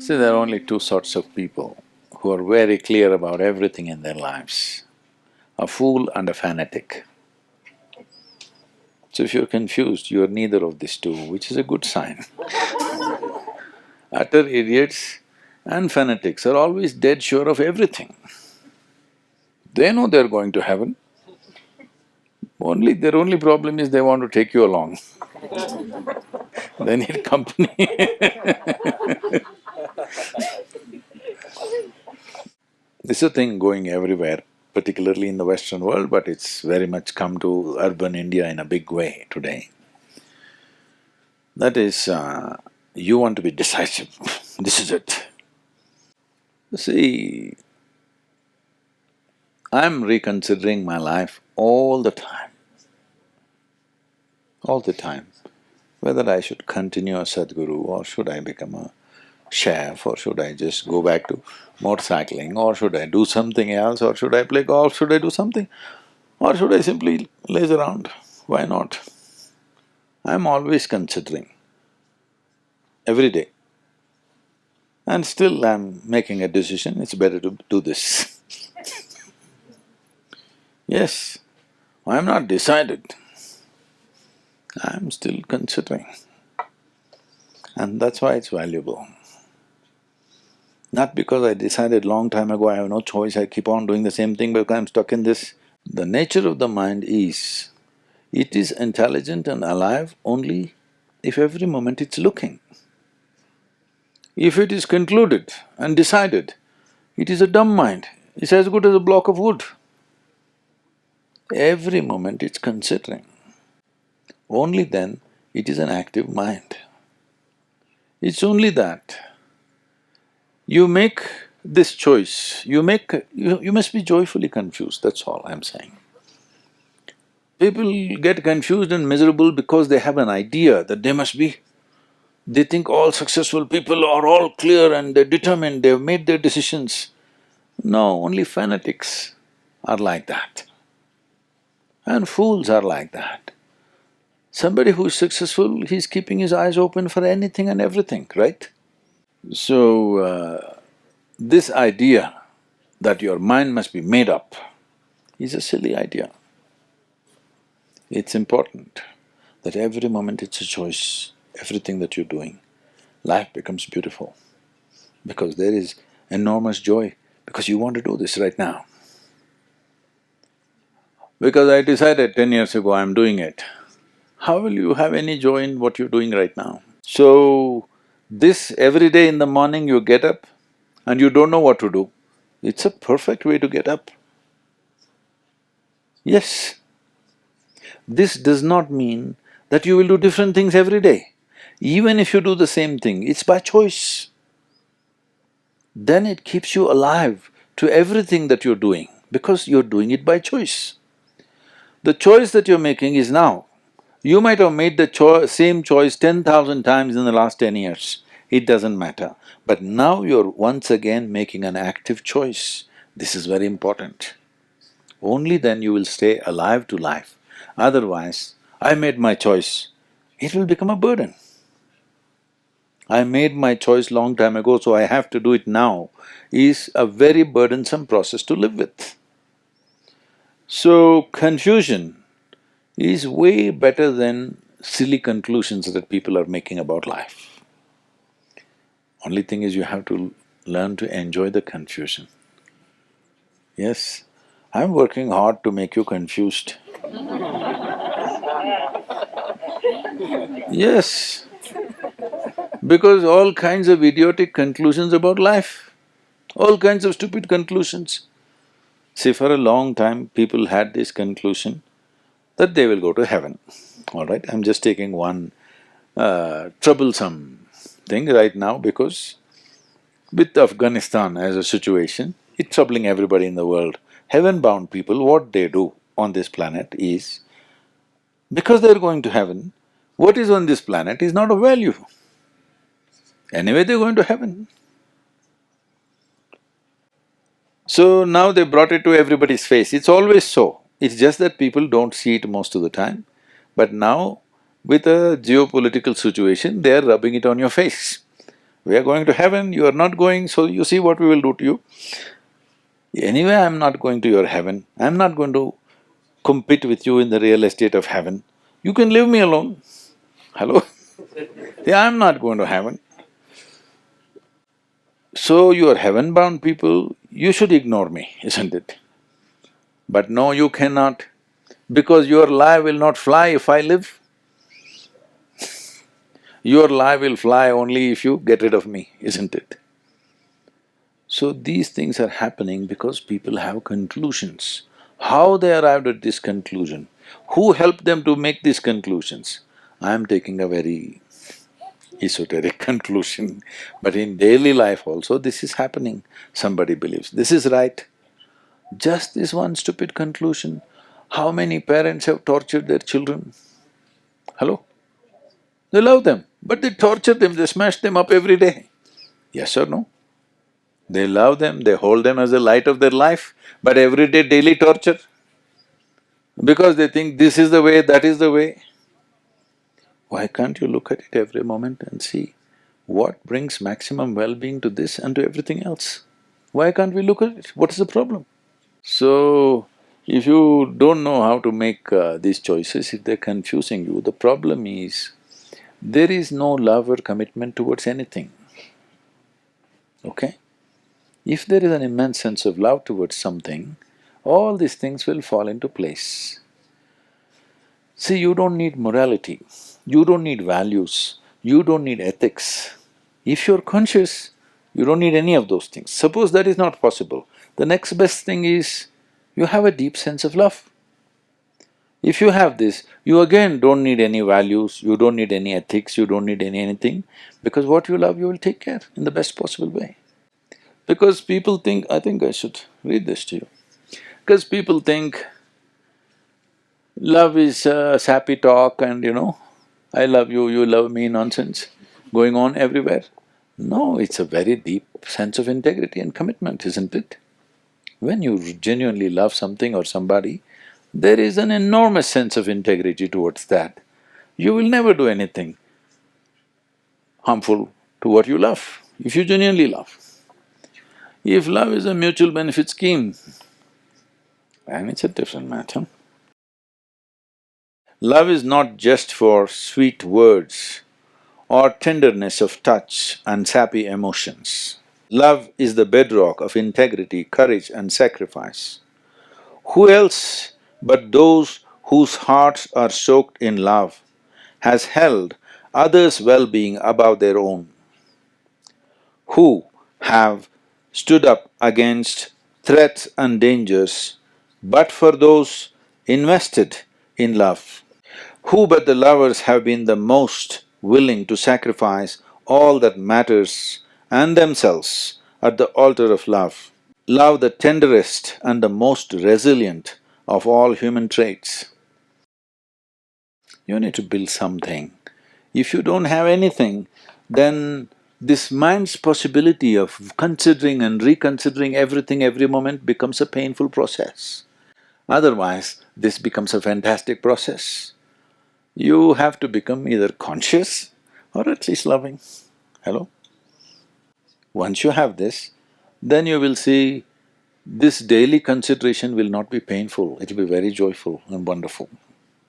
See, there are only two sorts of people who are very clear about everything in their lives, a fool and a fanatic. So if you're confused, you're neither of these two, which is a good sign. Utter idiots and fanatics are always dead sure of everything. They know they're going to heaven, their only problem is they want to take you along. They need company. This is a thing going everywhere, particularly in the Western world, but it's very much come to urban India in a big way today. That is, you want to be decisive, this is it. See, I'm reconsidering my life all the time, whether I should continue as Sadhguru or should I become a chef or should I just go back to motorcycling or should I do something else or should I play golf, should I do something or should I simply laze around, why not? I'm always considering, every day. And still I'm making a decision, it's better to do this. Yes, I'm not decided, I'm still considering. And that's why it's valuable. Not because I decided long time ago I have no choice, I keep on doing the same thing because I'm stuck in this. The nature of the mind is, it is intelligent and alive only if every moment it's looking. If it is concluded and decided, it is a dumb mind, it's as good as a block of wood. Every moment it's considering. Only then it is an active mind. It's only that you make this choice, you must be joyfully confused, that's all I'm saying. People get confused and miserable because they have an idea that they must be… They think all successful people are all clear and they're determined, they've made their decisions. No, only fanatics are like that. And fools are like that. Somebody who's successful, he's keeping his eyes open for anything and everything, right? So, this idea that your mind must be made up is a silly idea. It's important that every moment it's a choice, everything that you're doing, life becomes beautiful because there is enormous joy because you want to do this right now. Because I decided 10 years ago I'm doing it, how will you have any joy in what you're doing right now? So, this every day in the morning you get up and you don't know what to do, it's a perfect way to get up. Yes. This does not mean that you will do different things every day. Even if you do the same thing, it's by choice. Then it keeps you alive to everything that you're doing because you're doing it by choice. The choice that you're making is now. You might have made the same choice 10,000 times in the last 10 years, it doesn't matter. But now you're once again making an active choice. This is very important. Only then you will stay alive to life. Otherwise, I made my choice, it will become a burden. I made my choice long time ago, so I have to do it now, is a very burdensome process to live with. So, confusion is way better than silly conclusions that people are making about life. Only thing is you have to learn to enjoy the confusion. Yes, I'm working hard to make you confused. Yes, because all kinds of idiotic conclusions about life, all kinds of stupid conclusions. See, for a long time people had this conclusion that they will go to heaven, all right? I'm just taking one troublesome thing right now because with Afghanistan as a situation, it's troubling everybody in the world. Heaven-bound people, what they do on this planet is, because they're going to heaven, what is on this planet is not of value. Anyway, they're going to heaven. So now they brought it to everybody's face, it's always so. It's just that people don't see it most of the time. But now, with a geopolitical situation, they are rubbing it on your face. We are going to heaven, you are not going, so you see what we will do to you. Anyway, I'm not going to your heaven, I'm not going to compete with you in the real estate of heaven. You can leave me alone. Hello? Yeah, I'm not going to heaven. So you are heaven-bound people, you should ignore me, isn't it? But no, you cannot, because your lie will not fly if I live. Your lie will fly only if you get rid of me, isn't it? So these things are happening because people have conclusions. How they arrived at this conclusion? Who helped them to make these conclusions? I am taking a very esoteric conclusion, but in daily life also this is happening. Somebody believes this is right. Just this one stupid conclusion. How many parents have tortured their children? Hello? They love them, but they torture them, they smash them up every day. Yes or no? They love them, they hold them as the light of their life, but every day daily torture. Because they think this is the way, that is the way. Why can't you look at it every moment and see what brings maximum well-being to this and to everything else? Why can't we look at it? What is the problem? So, if you don't know how to make these choices, if they're confusing you, the problem is there is no love or commitment towards anything, okay? If there is an immense sense of love towards something, all these things will fall into place. See, you don't need morality, you don't need values, you don't need ethics. If you're conscious, you don't need any of those things. Suppose that is not possible, the next best thing is you have a deep sense of love. If you have this, you again don't need any values, you don't need any ethics, you don't need anything, because what you love you will take care in the best possible way. Because people think… I think I should read this to you. Because people think love is sappy talk and I love you, you love me nonsense going on everywhere. No, it's a very deep sense of integrity and commitment, isn't it? When you genuinely love something or somebody, there is an enormous sense of integrity towards that. You will never do anything harmful to what you love, if you genuinely love. If love is a mutual benefit scheme, then it's a different matter. Love is not just for sweet words or tenderness of touch and sappy emotions. Love is the bedrock of integrity, courage and sacrifice. Who else but those whose hearts are soaked in love has held others' well-being above their own? Who have stood up against threats and dangers but for those invested in love? Who but the lovers have been the most willing to sacrifice all that matters and themselves at the altar of love? Love, the tenderest and the most resilient of all human traits. You need to build something. If you don't have anything, then this mind's possibility of considering and reconsidering everything every moment becomes a painful process. Otherwise, this becomes a fantastic process. You have to become either conscious or at least loving. Hello? Once you have this, then you will see this daily consideration will not be painful, it will be very joyful and wonderful.